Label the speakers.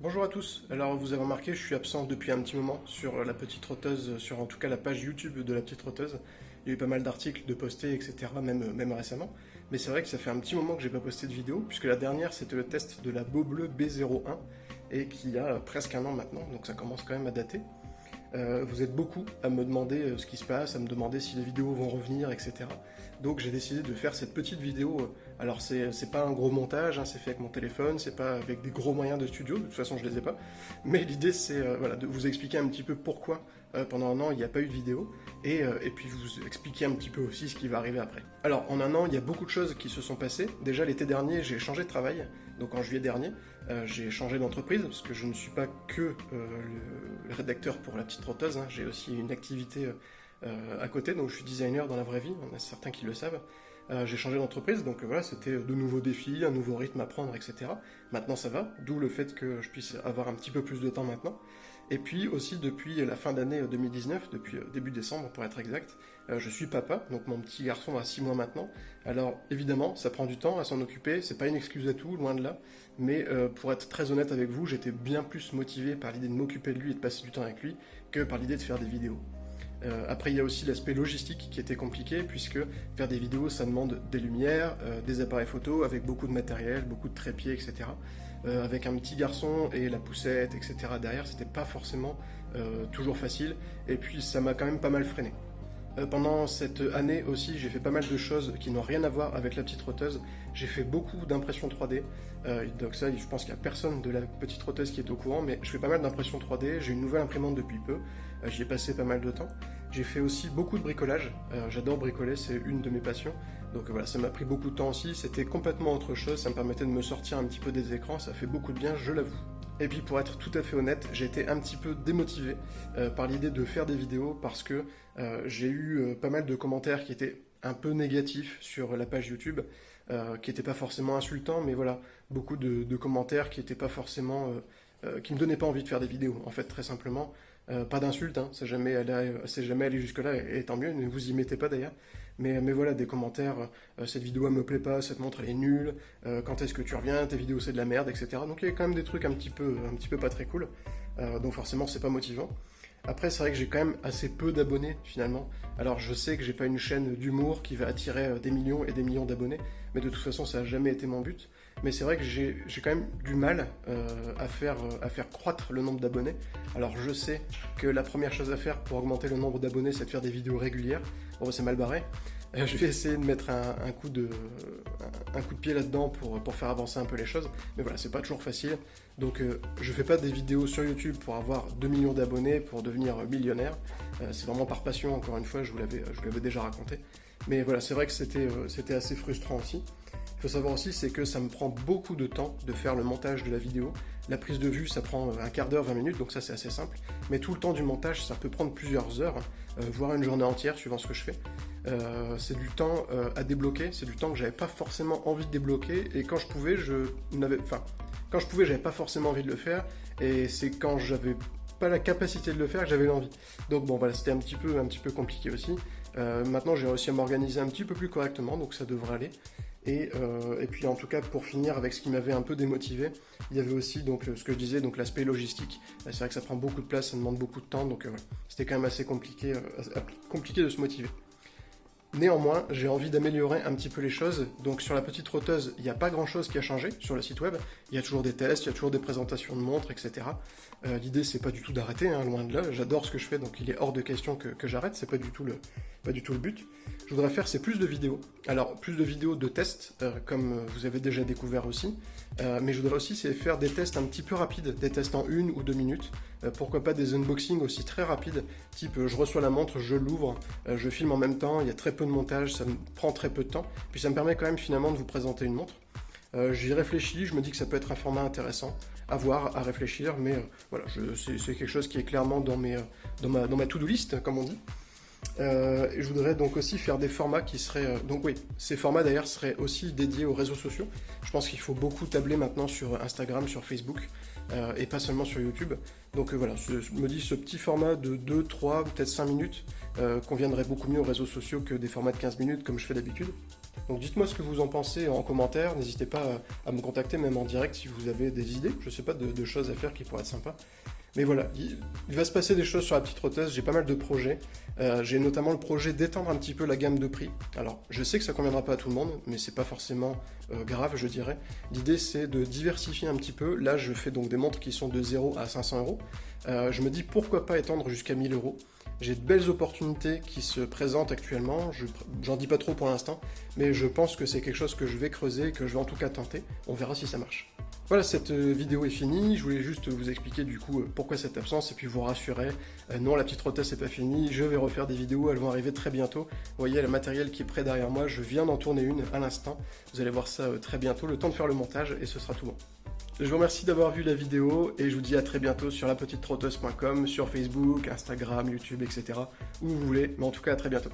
Speaker 1: Bonjour à tous, alors vous avez remarqué, je suis absent depuis un petit moment sur la petite trotteuse, sur en tout cas la page YouTube de la petite trotteuse. Il y a eu pas mal d'articles de postés, etc., même récemment. Mais c'est vrai que ça fait un petit moment que j'ai pas posté de vidéo, puisque la dernière c'était le test de la Beaubleu B01, et qui a presque un an maintenant, donc ça commence quand même à dater. Vous êtes beaucoup à me demander ce qui se passe, à me demander si les vidéos vont revenir, etc. Donc j'ai décidé de faire cette petite vidéo. Alors c'est pas un gros montage, hein, c'est fait avec mon téléphone, c'est pas avec des gros moyens de studio, de toute façon je les ai pas. Mais l'idée c'est voilà, de vous expliquer un petit peu pourquoi pendant un an il n'y a pas eu de vidéo, et puis vous expliquer un petit peu aussi ce qui va arriver après. Alors en un an il y a beaucoup de choses qui se sont passées. Déjà l'été dernier j'ai changé de travail, donc en juillet dernier. J'ai changé d'entreprise parce que je ne suis pas que le rédacteur pour la petite trotteuse, hein. J'ai aussi une activité à côté, donc je suis designer dans la vraie vie, on a certains qui le savent. J'ai changé d'entreprise, donc voilà, c'était de nouveaux défis, un nouveau rythme à prendre, etc. Maintenant ça va, d'où le fait que je puisse avoir un petit peu plus de temps maintenant. Et puis aussi depuis la fin d'année 2019, depuis début décembre pour être exact, je suis papa, donc mon petit garçon a 6 mois maintenant. Alors évidemment, ça prend du temps à s'en occuper, c'est pas une excuse à tout, loin de là, mais pour être très honnête avec vous, j'étais bien plus motivé par l'idée de m'occuper de lui et de passer du temps avec lui que par l'idée de faire des vidéos. Après, il y a aussi l'aspect logistique qui était compliqué, puisque faire des vidéos, ça demande des lumières, des appareils photo, avec beaucoup de matériel, beaucoup de trépieds, etc. Avec un petit garçon et la poussette, etc. derrière, c'était pas forcément toujours facile, et puis ça m'a quand même pas mal freiné. Pendant cette année aussi, j'ai fait pas mal de choses qui n'ont rien à voir avec la petite trotteuse. J'ai fait beaucoup d'impressions 3D. Donc ça, je pense qu'il n'y a personne de la petite trotteuse qui est au courant, mais je fais pas mal d'impressions 3D. J'ai une nouvelle imprimante depuis peu. J'y ai passé pas mal de temps. J'ai fait aussi beaucoup de bricolage. J'adore bricoler, c'est une de mes passions. Donc voilà, ça m'a pris beaucoup de temps aussi. C'était complètement autre chose. Ça me permettait de me sortir un petit peu des écrans. Ça fait beaucoup de bien, je l'avoue. Et puis pour être tout à fait honnête, j'ai été un petit peu démotivé par l'idée de faire des vidéos parce que j'ai eu pas mal de commentaires qui étaient un peu négatifs sur la page YouTube, qui n'étaient pas forcément insultants, mais voilà, beaucoup de commentaires qui étaient pas forcément, qui me donnaient pas envie de faire des vidéos, en fait, très simplement. Pas d'insultes, hein, c'est jamais allé jusque-là, et tant mieux, ne vous y mettez pas d'ailleurs. Mais voilà, des commentaires, cette vidéo elle me plaît pas, cette montre elle est nulle, quand est-ce que tu reviens, tes vidéos c'est de la merde, etc. Donc il y a quand même des trucs un petit peu pas très cool, donc forcément c'est pas motivant. Après c'est vrai que j'ai quand même assez peu d'abonnés finalement. Alors je sais que j'ai pas une chaîne d'humour qui va attirer des millions et des millions d'abonnés, mais de toute façon ça a jamais été mon but. Mais c'est vrai que j'ai quand même du mal à faire croître le nombre d'abonnés. Alors je sais que la première chose à faire pour augmenter le nombre d'abonnés, c'est de faire des vidéos régulières. Bon, c'est mal barré. Je vais essayer de mettre un coup de pied là-dedans pour faire avancer un peu les choses. Mais voilà, c'est pas toujours facile. Donc je fais pas des vidéos sur YouTube pour avoir 2 millions d'abonnés, pour devenir millionnaire. C'est vraiment par passion, encore une fois, je vous l'avais déjà raconté. Mais voilà, c'est vrai que c'était assez frustrant aussi. Il faut savoir aussi, c'est que ça me prend beaucoup de temps de faire le montage de la vidéo. La prise de vue, ça prend un quart d'heure, 20 minutes, donc ça c'est assez simple. Mais tout le temps du montage, ça peut prendre plusieurs heures, voire une journée entière, suivant ce que je fais. C'est du temps à débloquer, c'est du temps que j'avais pas forcément envie de débloquer, et quand je pouvais, j'avais pas forcément envie de le faire, et c'est quand j'avais pas la capacité de le faire que j'avais l'envie. Donc bon, voilà, c'était un petit peu compliqué aussi. Maintenant, j'ai réussi à m'organiser un petit peu plus correctement, donc ça devrait aller. Et puis en tout cas, pour finir avec ce qui m'avait un peu démotivé, il y avait aussi donc ce que je disais, donc l'aspect logistique. C'est vrai que ça prend beaucoup de place, ça demande beaucoup de temps, donc voilà, c'était quand même assez compliqué de se motiver. Néanmoins, j'ai envie d'améliorer un petit peu les choses. Donc sur la petite trotteuse, il n'y a pas grand-chose qui a changé sur le site web. Il y a toujours des tests, il y a toujours des présentations de montres, etc. L'idée, c'est pas du tout d'arrêter, hein, loin de là. J'adore ce que je fais, donc il est hors de question que j'arrête. C'est pas du tout le but. Je voudrais faire, c'est plus de vidéos. Alors, plus de vidéos de tests, comme vous avez déjà découvert aussi. Mais je voudrais aussi, c'est faire des tests un petit peu rapides, des tests en 1 ou 2 minutes. Pourquoi pas des unboxings aussi très rapides, type je reçois la montre, je l'ouvre, je filme en même temps, il y a très peu de montage, ça me prend très peu de temps, puis ça me permet quand même finalement de vous présenter une montre. J'y réfléchis, je me dis que ça peut être un format intéressant, à voir, à réfléchir, mais voilà, c'est quelque chose qui est clairement dans ma to-do list, comme on dit. Et je voudrais donc aussi faire des formats qui seraient... donc oui, ces formats d'ailleurs seraient aussi dédiés aux réseaux sociaux. Je pense qu'il faut beaucoup tabler maintenant sur Instagram, sur Facebook, et pas seulement sur YouTube. Donc voilà, je me dis ce petit format de 2, 3, peut-être 5 minutes conviendrait beaucoup mieux aux réseaux sociaux que des formats de 15 minutes comme je fais d'habitude. Donc dites-moi ce que vous en pensez en commentaire, n'hésitez pas à me contacter même en direct si vous avez des idées, je sais pas, de choses à faire qui pourraient être sympas. Mais voilà, il va se passer des choses sur la petite roteuse, j'ai pas mal de projets. J'ai notamment le projet d'étendre un petit peu la gamme de prix. Alors, je sais que ça conviendra pas à tout le monde, mais c'est pas forcément grave, je dirais. L'idée, c'est de diversifier un petit peu. Là, je fais donc des montres qui sont de 0 à 500 euros. Je me dis pourquoi pas étendre jusqu'à 1000 euros. J'ai de belles opportunités qui se présentent actuellement, j'en dis pas trop pour l'instant, mais je pense que c'est quelque chose que je vais creuser, que je vais en tout cas tenter. On verra si ça marche. Voilà, cette vidéo est finie, je voulais juste vous expliquer du coup pourquoi cette absence et puis vous rassurer, non la petite rotasse c'est pas fini, je vais refaire des vidéos, elles vont arriver très bientôt. Vous voyez le matériel qui est prêt derrière moi, je viens d'en tourner une à l'instant, vous allez voir ça très bientôt, le temps de faire le montage et ce sera tout bon. Je vous remercie d'avoir vu la vidéo et je vous dis à très bientôt sur lapetitetrotteuse.com, sur Facebook, Instagram, YouTube, etc. Où vous voulez, mais en tout cas à très bientôt.